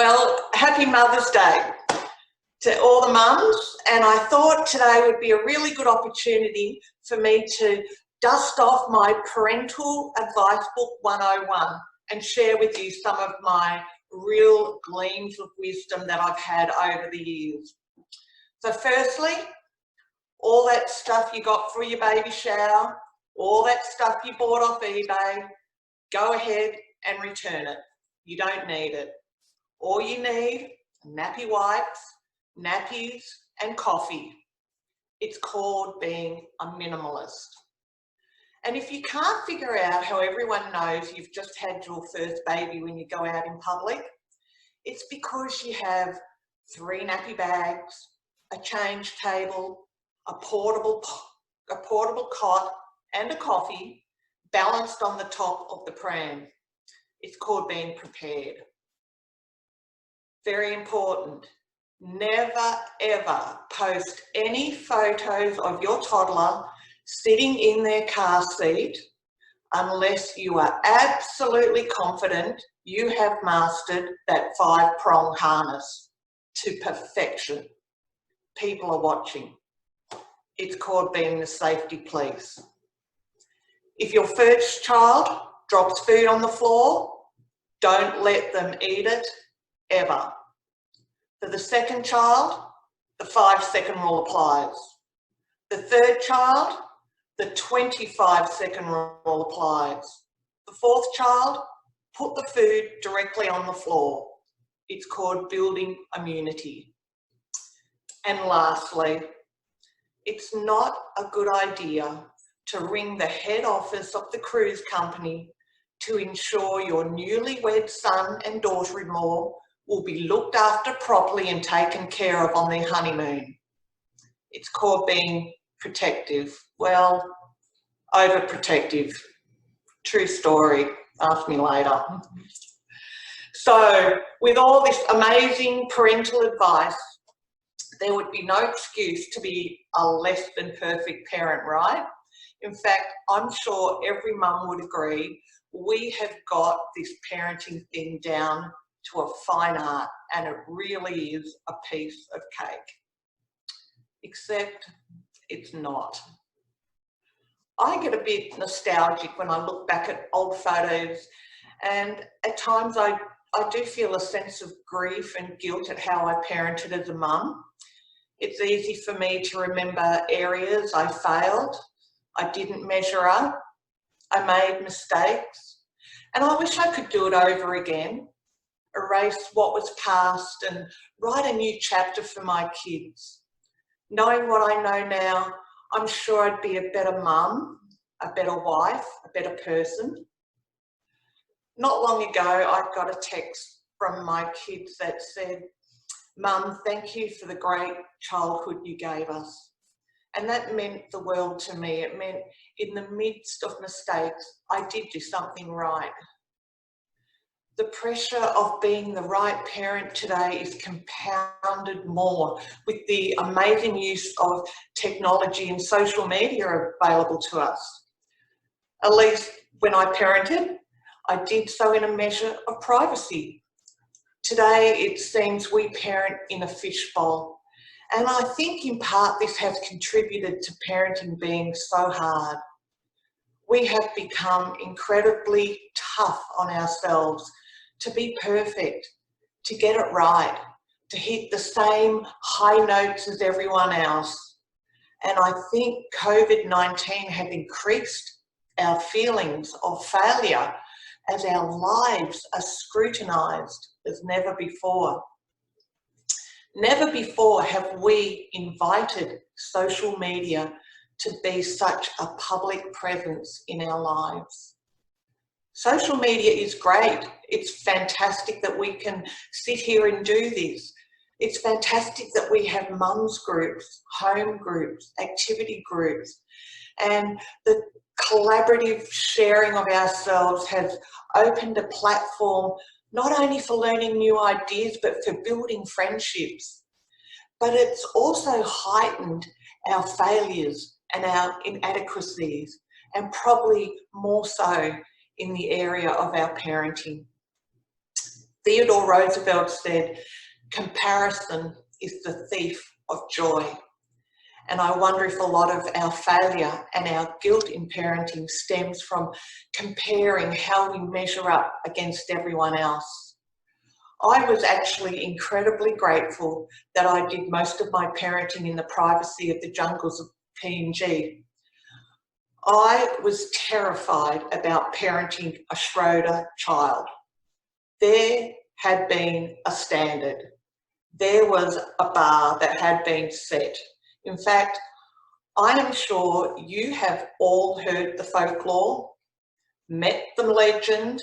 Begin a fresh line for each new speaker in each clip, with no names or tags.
Well, happy Mother's Day to all the mums, and I thought today would be a really good opportunity for me to dust off my Parental Advice Book 101 and share with you some of my real gleams of wisdom that I've had over the years. So firstly, all that stuff you got for your baby shower, all that stuff you bought off eBay, go ahead and return it. You don't need it. All you need are nappy wipes, nappies, and coffee. It's called being a minimalist. And if you can't figure out how everyone knows you've just had your first baby when you go out in public, it's because you have 3 nappy bags, a change table, a portable cot, and a coffee balanced on the top of the pram. It's called being prepared. Very important. Never ever post any photos of your toddler sitting in their car seat unless you are absolutely confident you have mastered that 5-prong harness to perfection. People are watching. It's called being the safety police. If your first child drops food on the floor, don't let them eat it ever. For the second child, the 5-second rule applies. The third child, the 25-second rule applies. The fourth child, put the food directly on the floor. It's called building immunity. And lastly, it's not a good idea to ring the head office of the cruise company to ensure your newlywed son and daughter-in-law will be looked after properly and taken care of on their honeymoon. It's called being protective. Well, overprotective. True story. Ask me later. So, with all this amazing parental advice, there would be no excuse to be a less than perfect parent, right? In fact, I'm sure every mum would agree we have got this parenting thing down to a fine art, and it really is a piece of cake. Except it's not. I get a bit nostalgic when I look back at old photos, and at times I do feel a sense of grief and guilt at how I parented as a mum. It's easy for me to remember areas I failed, I didn't measure up, I made mistakes, and I wish I could do it over again. Erase what was past and write a new chapter for my kids. Knowing what I know now, I'm sure I'd be a better mum, a better wife, a better person. Not long ago, I got a text from my kids that said, "Mum, thank you for the great childhood you gave us." And that meant the world to me. It meant in the midst of mistakes, I did do something right. The pressure of being the right parent today is compounded more with the amazing use of technology and social media available to us. At least when I parented, I did so in a measure of privacy. Today, it seems we parent in a fishbowl. And I think in part this has contributed to parenting being so hard. We have become incredibly tough on ourselves to be perfect, to get it right, to hit the same high notes as everyone else. And I think COVID-19 has increased our feelings of failure as our lives are scrutinised as never before. Never before have we invited social media to be such a public presence in our lives. Social media is great. It's fantastic that we can sit here and do this. It's fantastic that we have mums groups, home groups, activity groups, and the collaborative sharing of ourselves has opened a platform not only for learning new ideas, but for building friendships. But it's also heightened our failures and our inadequacies, and probably more so in the area of our parenting. Theodore Roosevelt said, "Comparison is the thief of joy." And I wonder if a lot of our failure and our guilt in parenting stems from comparing how we measure up against everyone else. I was actually incredibly grateful that I did most of my parenting in the privacy of the jungles of PNG. I was terrified about parenting a Schroder child. There had been a standard. There was a bar that had been set. In fact, I am sure you have all heard the folklore, met the legend,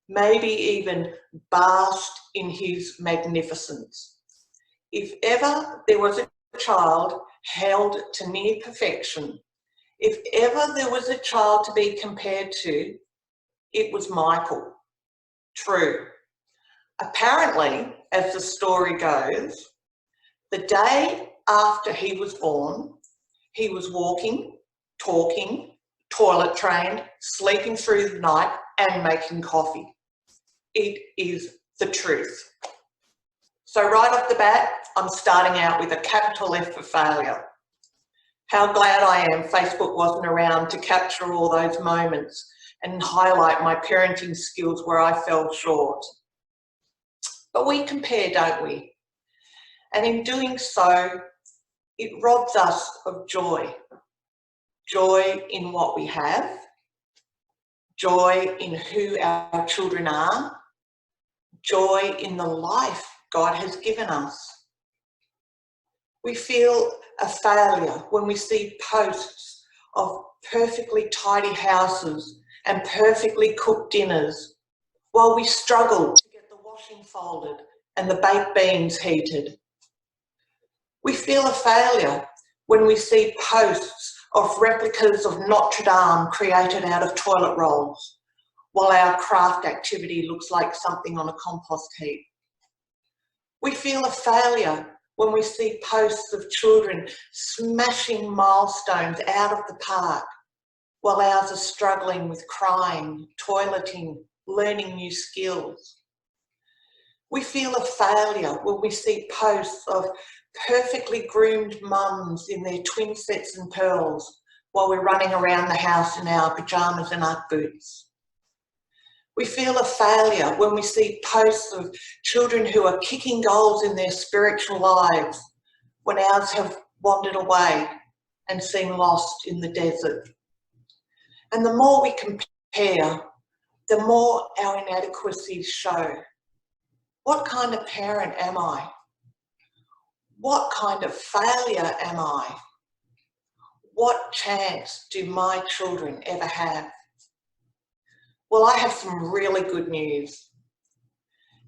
maybe even basked in his magnificence. If ever there was a child held to near perfection, if ever there was a child to be compared to, it was Michael. True. Apparently, as the story goes, the day after he was born, he was walking, talking, toilet trained, sleeping through the night and making coffee. It is the truth. So right off the bat, I'm starting out with a capital F for failure. How glad I am Facebook wasn't around to capture all those moments and highlight my parenting skills where I fell short. But we compare, don't we? And in doing so, it robs us of joy. Joy in what we have, joy in who our children are, joy in the life God has given us. We feel a failure when we see posts of perfectly tidy houses and perfectly cooked dinners, while we struggle to get the washing folded and the baked beans heated. We feel a failure when we see posts of replicas of Notre Dame created out of toilet rolls, while our craft activity looks like something on a compost heap. We feel a failure when we see posts of children smashing milestones out of the park, while ours are struggling with crying, toileting, learning new skills. We feel a failure when we see posts of perfectly groomed mums in their twin sets and pearls while we're running around the house in our pyjamas and Ugg boots. We feel a failure when we see posts of children who are kicking goals in their spiritual lives when ours have wandered away and seem lost in the desert. And the more we compare, the more our inadequacies show. What kind of parent am I? What kind of failure am I? What chance do my children ever have? Well, I have some really good news.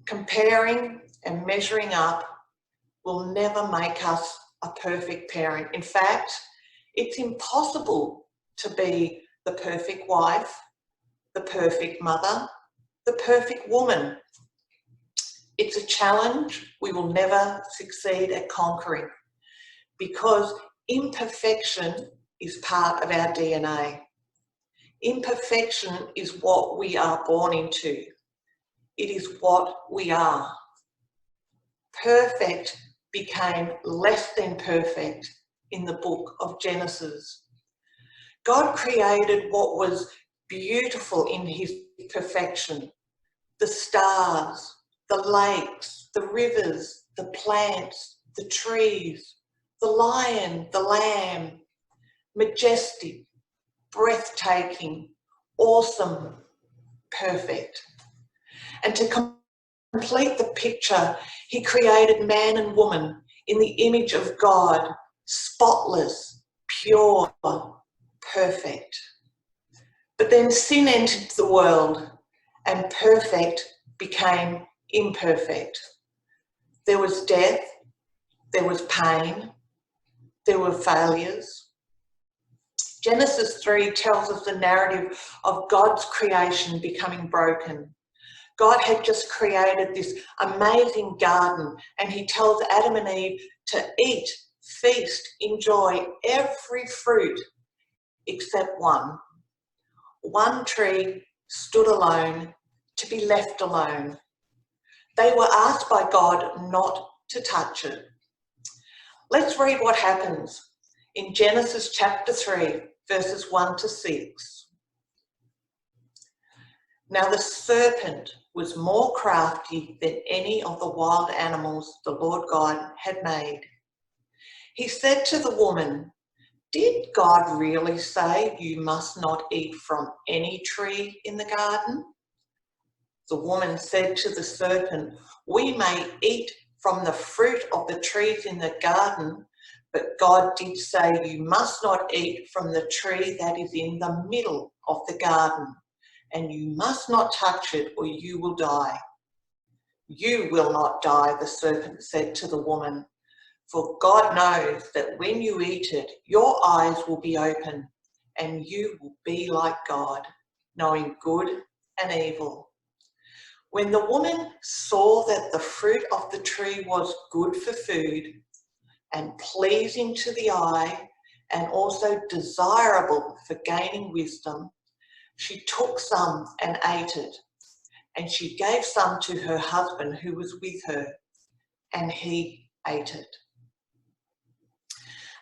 Comparing and measuring up will never make us a perfect parent. In fact, it's impossible to be the perfect wife, the perfect mother, the perfect woman. It's a challenge we will never succeed at conquering because imperfection is part of our DNA. Imperfection is what we are born into. It is what we are. Perfect became less than perfect in the book of Genesis. God created what was beautiful in his perfection. The stars, the lakes, the rivers, the plants, the trees, the lion, the lamb, majestic, breathtaking, awesome, perfect. And to complete the picture, he created man and woman in the image of God, spotless, pure, perfect. But then sin entered the world and perfect became imperfect. There was death, there was pain, there were failures. Genesis 3 tells us the narrative of God's creation becoming broken. God had just created this amazing garden and he tells Adam and Eve to eat, feast, enjoy every fruit except one. One tree stood alone to be left alone. They were asked by God not to touch it. Let's read what happens in Genesis chapter 3, verses 1 to 6. Now the serpent was more crafty than any of the wild animals the Lord God had made. He said to the woman, "Did God really say you must not eat from any tree in the garden?" The woman said to the serpent, "We may eat from the fruit of the trees in the garden, but God did say you must not eat from the tree that is in the middle of the garden, and you must not touch it or you will die." "You will not die," the serpent said to the woman, "for God knows that when you eat it, your eyes will be open, and you will be like God, knowing good and evil." When the woman saw that the fruit of the tree was good for food and pleasing to the eye and also desirable for gaining wisdom, she took some and ate it, and she gave some to her husband who was with her, and he ate it.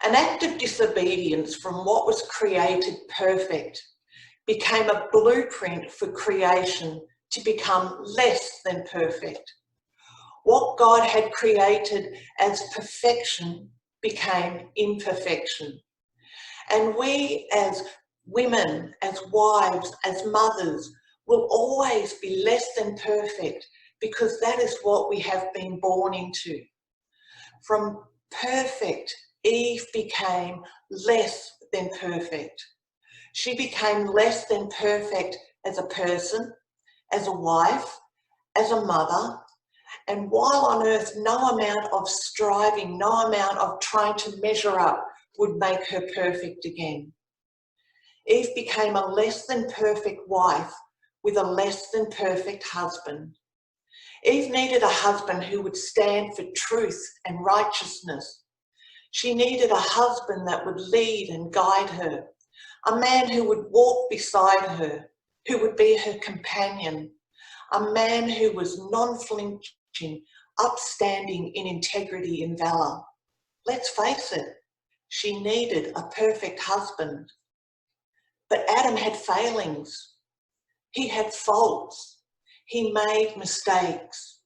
An act of disobedience from what was created perfect became a blueprint for creation to become less than perfect. What God had created as perfection became imperfection. And we as women, as wives, as mothers, will always be less than perfect because that is what we have been born into. From perfect, Eve became less than perfect. She became less than perfect as a person, as a wife, as a mother. And while on earth, no amount of striving, no amount of trying to measure up would make her perfect again. Eve became a less than perfect wife with a less than perfect husband. Eve needed a husband who would stand for truth and righteousness. She needed a husband that would lead and guide her, a man who would walk beside her, who would be her companion, a man who was non-flinching, upstanding in integrity and valor. Let's face it, she needed a perfect husband. But Adam had failings. He had faults. He made mistakes.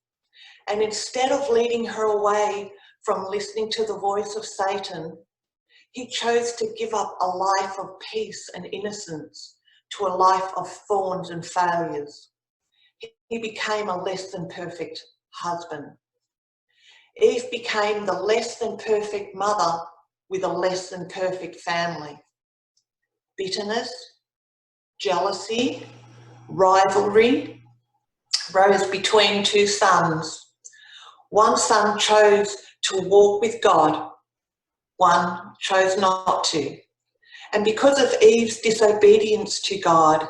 And instead of leading her away from listening to the voice of Satan, he chose to give up a life of peace and innocence to a life of thorns and failures. He became a less than perfect husband. Eve became the less than perfect mother with a less than perfect family. Bitterness, jealousy, rivalry rose between two sons. One son chose to walk with God, one chose not to. And because of Eve's disobedience to God,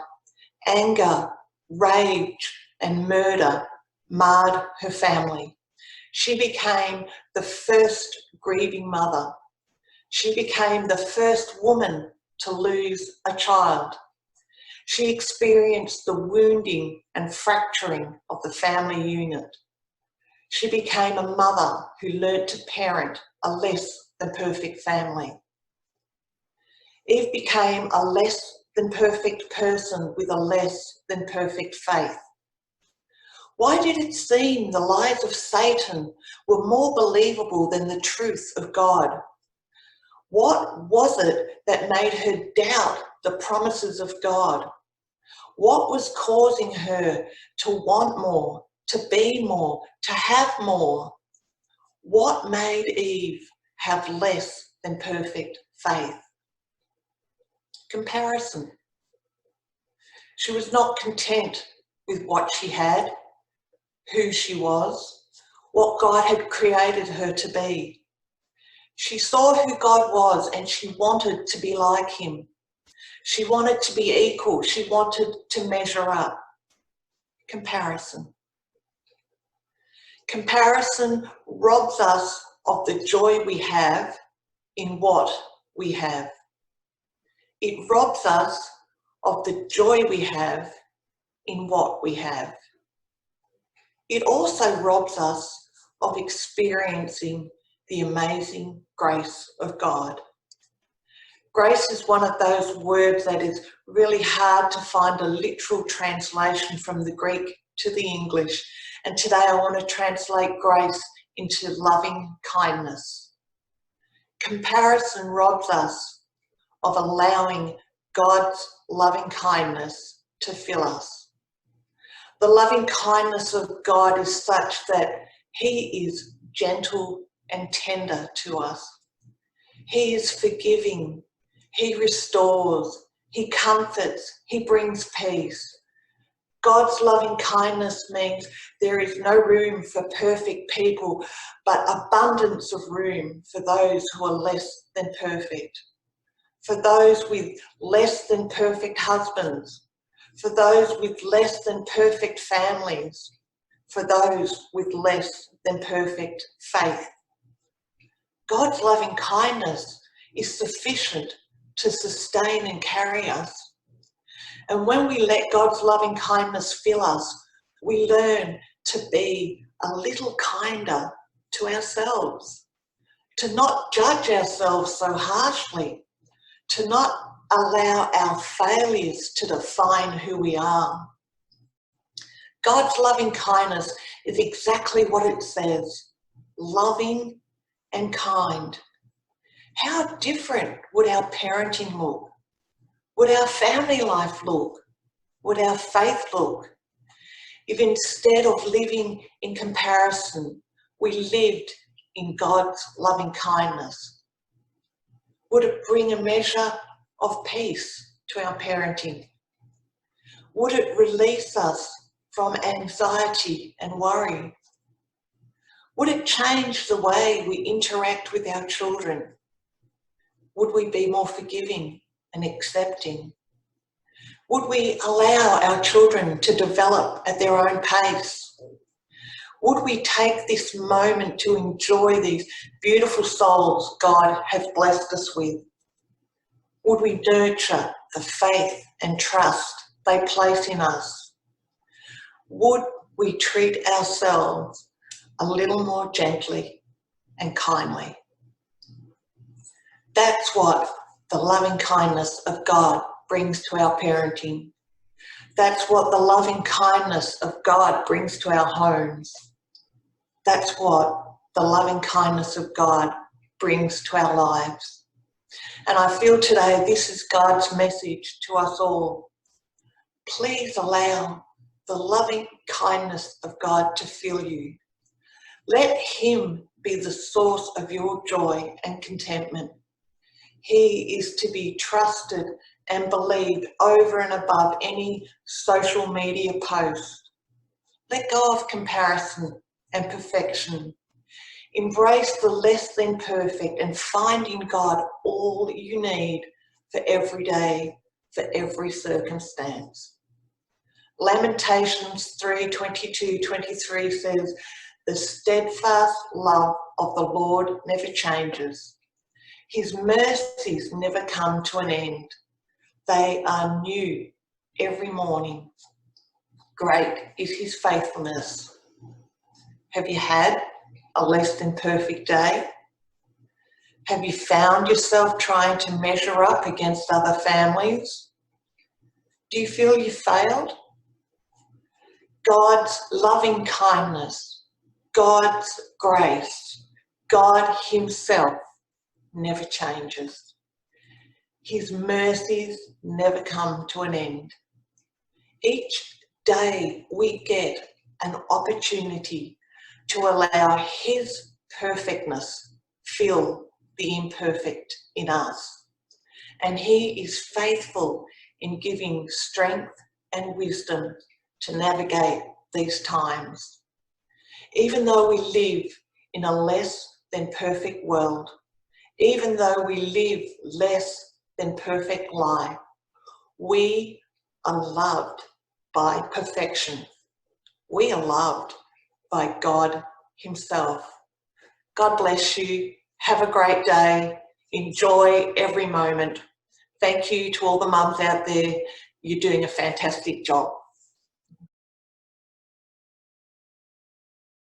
anger, rage, and murder marred her family. She became the first grieving mother. She became the first woman to lose a child. She experienced the wounding and fracturing of the family unit. She became a mother who learned to parent a less than perfect family. Eve became a less than perfect person with a less than perfect faith. Why did it seem the lies of Satan were more believable than the truth of God? What was it that made her doubt the promises of God? What was causing her to want more, to be more, to have more? What made Eve have less than perfect faith? Comparison. She was not content with what she had, who she was, what God had created her to be. She saw who God was and she wanted to be like him. She wanted to be equal. She wanted to measure up. Comparison. Comparison robs us of the joy we have in what we have. It robs us of the joy we have in what we have. it also robs us of experiencing the amazing grace of God. Grace is one of those words that is really hard to find a literal translation from the Greek to the English. And today I want to translate grace into loving kindness. Comparison robs us of allowing God's loving kindness to fill us. The loving kindness of God is such that He is gentle and tender to us. He is forgiving. He restores. He comforts. He brings peace. God's loving kindness means there is no room for perfect people, but abundance of room for those who are less than perfect. For those with less than perfect husbands, for those with less than perfect families, for those with less than perfect faith. God's loving kindness is sufficient to sustain and carry us. And when we let God's loving kindness fill us, we learn to be a little kinder to ourselves, to not judge ourselves so harshly, to not allow our failures to define who we are. God's loving kindness is exactly what it says, loving and kind. How different would our parenting look? Would our family life look? Would our faith look? If instead of living in comparison, we lived in God's loving kindness? Would it bring a measure of peace to our parenting? Would it release us from anxiety and worry? Would it change the way we interact with our children? Would we be more forgiving and accepting? Would we allow our children to develop at their own pace? Would we take this moment to enjoy these beautiful souls God has blessed us with? Would we nurture the faith and trust they place in us? Would we treat ourselves a little more gently and kindly? That's what the loving kindness of God brings to our parenting. That's what the loving kindness of God brings to our homes. That's what the loving kindness of God brings to our lives. And I feel today this is God's message to us all. Please allow the loving kindness of God to fill you. Let Him be the source of your joy and contentment. He is to be trusted and believed over and above any social media post. Let go of comparison and perfection. Embrace the less than perfect and find in God all you need for every day, for every circumstance. Lamentations 3:22-23 says, "The steadfast love of the Lord never changes. His mercies never come to an end. They are new every morning. Great is His faithfulness." Have you had a less than perfect day? Have you found yourself trying to measure up against other families? Do you feel you failed? God's loving kindness, God's grace, God Himself never changes. His mercies never come to an end. Each day we get an opportunity to allow His perfectness fill the imperfect in us. And He is faithful in giving strength and wisdom to navigate these times. Even though we live in a less than perfect world, even though we live less than perfect life, we are loved by perfection. We are loved by God Himself. God bless you. Have a great day. Enjoy every moment. Thank you to all the mums out there. You're doing a fantastic job.